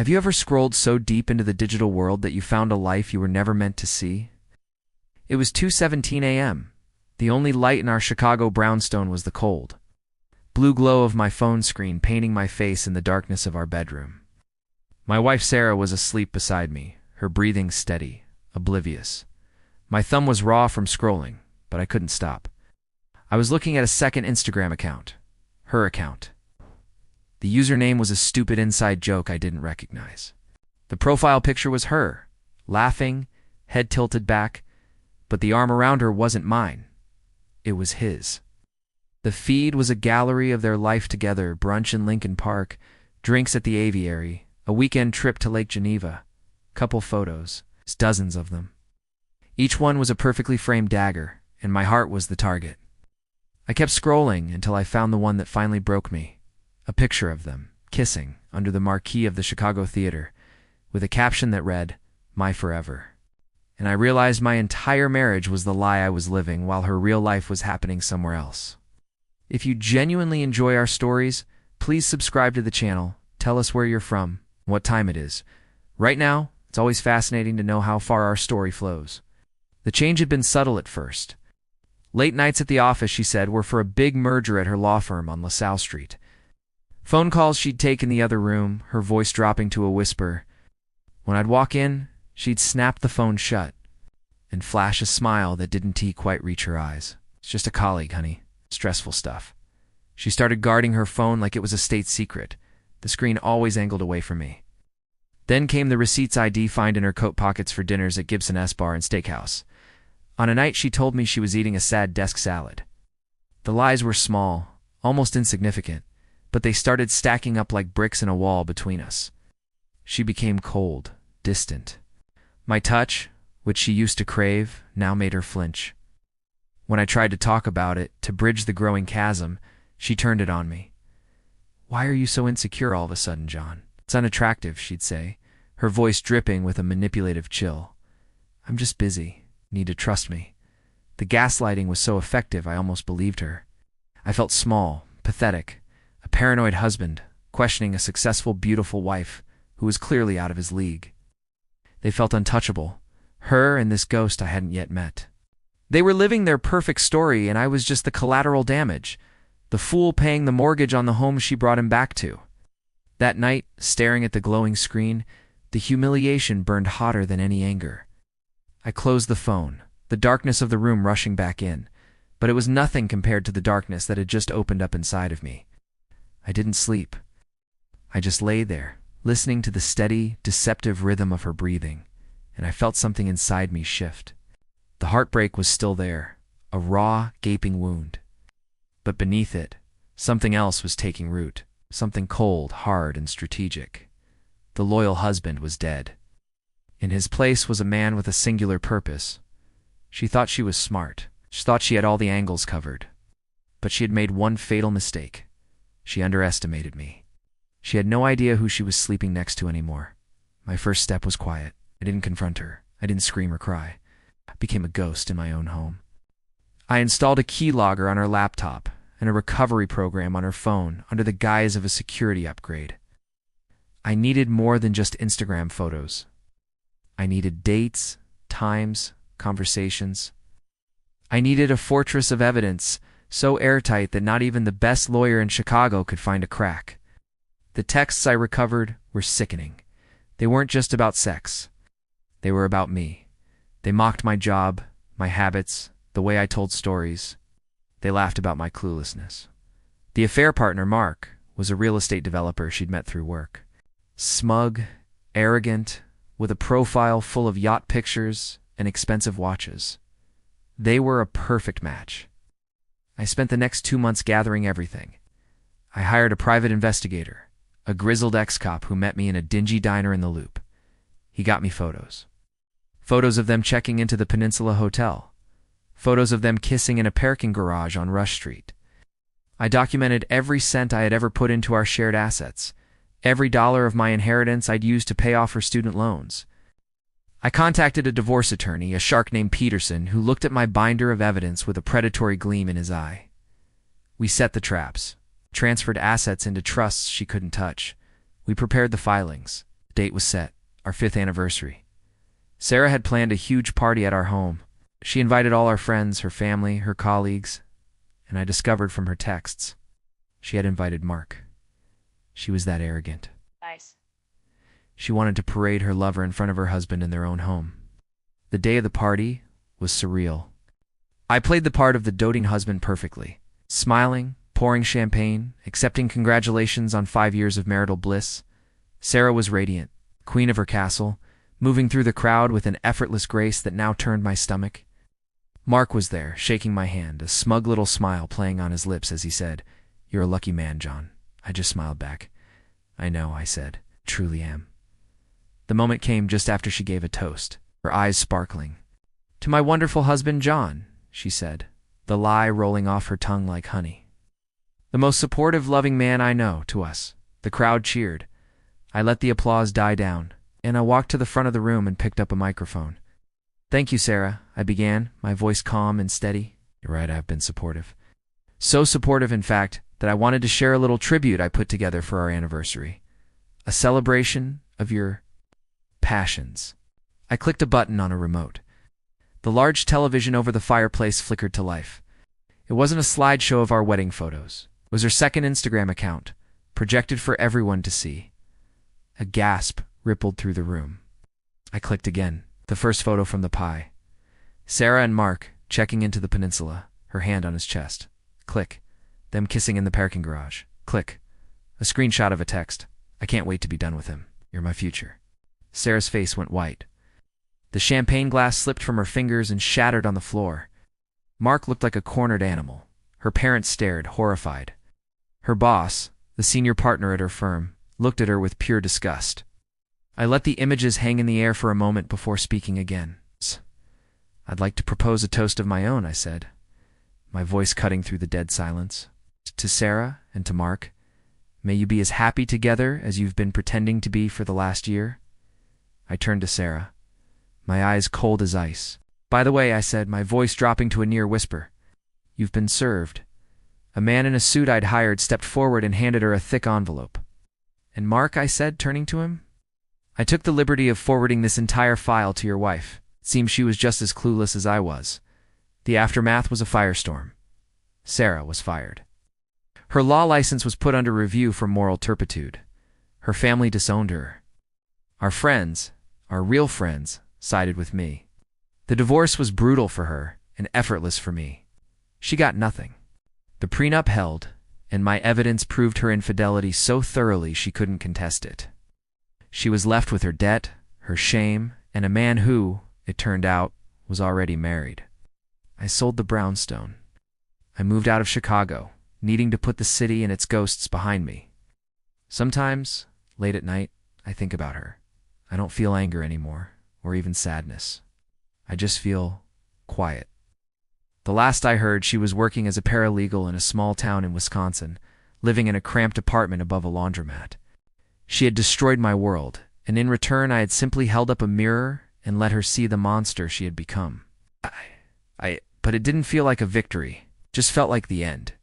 Have you ever scrolled so deep into the digital world that you found a life you were never meant to see? It was 2:17 a.m. The only light in our Chicago brownstone was the cold blue glow of my phone screen painting my face in the darkness of our bedroom. My wife Sarah was asleep beside me, her breathing steady, oblivious. My thumb was raw from scrolling, but I couldn't stop. I was looking at a second Instagram account, her account. The username was a stupid inside joke I didn't recognize. The profile picture was her, laughing, head tilted back, but the arm around her wasn't mine. It was his. The feed was a gallery of their life together, brunch in Lincoln Park, drinks at the aviary, a weekend trip to Lake Geneva, couple photos, dozens of them. Each one was a perfectly framed dagger, and my heart was the target. I kept scrolling until I found the one that finally broke me. A picture of them, kissing, under the marquee of the Chicago Theater, with a caption that read, "My Forever." And I realized my entire marriage was the lie I was living while her real life was happening somewhere else. If you genuinely enjoy our stories, please subscribe to the channel, tell us where you're from, what time it is. Right now, it's always fascinating to know how far our story flows. The change had been subtle at first. Late nights at the office, she said, were for a big merger at her law firm on LaSalle Street. Phone calls she'd take in the other room, her voice dropping to a whisper. When I'd walk in, she'd snap the phone shut and flash a smile that didn't quite reach her eyes. "It's just a colleague, honey. Stressful stuff." She started guarding her phone like it was a state secret, the screen always angled away from me. Then came the receipts I'd find in her coat pockets for dinners at Gibson S Bar and Steakhouse. On a night she told me she was eating a sad desk salad. The lies were small, almost insignificant, but they started stacking up like bricks in a wall between us. She became cold, distant. My touch, which she used to crave, now made her flinch. When I tried to talk about it, to bridge the growing chasm, she turned it on me. "Why are you so insecure all of a sudden, John? It's unattractive," she'd say, her voice dripping with a manipulative chill. "I'm just busy. Need to trust me." The gaslighting was so effective I almost believed her. I felt small, pathetic, a paranoid husband, questioning a successful, beautiful wife who was clearly out of his league. They felt untouchable, her and this ghost I hadn't yet met. They were living their perfect story, and I was just the collateral damage, the fool paying the mortgage on the home she brought him back to. That night, staring at the glowing screen, the humiliation burned hotter than any anger. I closed the phone, the darkness of the room rushing back in, but it was nothing compared to the darkness that had just opened up inside of me. I didn't sleep. I just lay there, listening to the steady, deceptive rhythm of her breathing, and I felt something inside me shift. The heartbreak was still there, a raw, gaping wound. But beneath it, something else was taking root, something cold, hard, and strategic. The loyal husband was dead. In his place was a man with a singular purpose. She thought she was smart. She thought she had all the angles covered. But she had made one fatal mistake. She underestimated me. She had no idea who she was sleeping next to anymore. My first step was quiet. I didn't confront her. I didn't scream or cry. I became a ghost in my own home. I installed a keylogger on her laptop and a recovery program on her phone under the guise of a security upgrade. I needed more than just Instagram photos. I needed dates, times, conversations. I needed a fortress of evidence so airtight that not even the best lawyer in Chicago could find a crack. The texts I recovered were sickening. They weren't just about sex. They were about me. They mocked my job, my habits, the way I told stories. They laughed about my cluelessness. The affair partner, Mark, was a real estate developer she'd met through work. Smug, arrogant, with a profile full of yacht pictures and expensive watches. They were a perfect match. I spent the next 2 months gathering everything. I hired a private investigator, a grizzled ex-cop who met me in a dingy diner in the Loop. He got me photos. Photos of them checking into the Peninsula Hotel. Photos of them kissing in a parking garage on Rush Street. I documented every cent I had ever put into our shared assets, every dollar of my inheritance I'd used to pay off her student loans. I contacted a divorce attorney, a shark named Peterson, who looked at my binder of evidence with a predatory gleam in his eye. We set the traps, transferred assets into trusts she couldn't touch. We prepared the filings, The date was set, our 5th anniversary. Sarah had planned a huge party at our home. She invited all our friends, her family, her colleagues, and I discovered from her texts she had invited Mark. She was that arrogant. Nice. She wanted to parade her lover in front of her husband in their own home. The day of the party was surreal. I played the part of the doting husband perfectly, smiling, pouring champagne, accepting congratulations on 5 years of marital bliss. Sarah was radiant, queen of her castle, moving through the crowd with an effortless grace that now turned my stomach. Mark was there, shaking my hand, a smug little smile playing on his lips as he said, "You're a lucky man, John." I just smiled back. "I know," I said. "Truly am." The moment came just after she gave a toast, her eyes sparkling. "To my wonderful husband, John," she said, the lie rolling off her tongue like honey. "The most supportive, loving man I know, to us." The crowd cheered. I let the applause die down, and I walked to the front of the room and picked up a microphone. "Thank you, Sarah," I began, my voice calm and steady. "You're right, I've been supportive. So supportive, in fact, that I wanted to share a little tribute I put together for our anniversary. A celebration of your passions." I clicked a button on a remote. The large television over the fireplace flickered to life. It wasn't a slideshow of our wedding photos. It was her second Instagram account, projected for everyone to see. A gasp rippled through the room. I clicked again. The first photo from the pie. Sarah and Mark checking into the peninsula, her hand on his chest. Click. Them kissing in the parking garage. Click. A screenshot of a text. "I can't wait to be done with him. You're my future." Sarah's face went white. The champagne glass slipped from her fingers and shattered on the floor. Mark looked like a cornered animal. Her parents stared, horrified. Her boss, the senior partner at her firm, looked at her with pure disgust. I let the images hang in the air for a moment before speaking again. "I'd like to propose a toast of my own," I said, my voice cutting through the dead silence. "To Sarah and to Mark, may you be as happy together as you've been pretending to be for the last year." I turned to Sarah, my eyes cold as ice. "By the way," I said, my voice dropping to a near whisper, "you've been served." A man in a suit I'd hired stepped forward and handed her a thick envelope. "And Mark," I said, turning to him, "I took the liberty of forwarding this entire file to your wife. It seems she was just as clueless as I was. The aftermath was a firestorm. Sarah was fired. Her law license was put under review for moral turpitude. Her family disowned her. Our friends, our real friends, sided with me. The divorce was brutal for her and effortless for me. She got nothing. The prenup held, and my evidence proved her infidelity so thoroughly she couldn't contest it. She was left with her debt, her shame, and a man who, it turned out, was already married. I sold the brownstone. I moved out of Chicago, needing to put the city and its ghosts behind me. Sometimes, late at night, I think about her. I don't feel anger anymore, or even sadness. I just feel quiet. The last I heard, she was working as a paralegal in a small town in Wisconsin, living in a cramped apartment above a laundromat. She had destroyed my world, and in return I had simply held up a mirror and let her see the monster she had become. But it didn't feel like a victory, just felt like the end.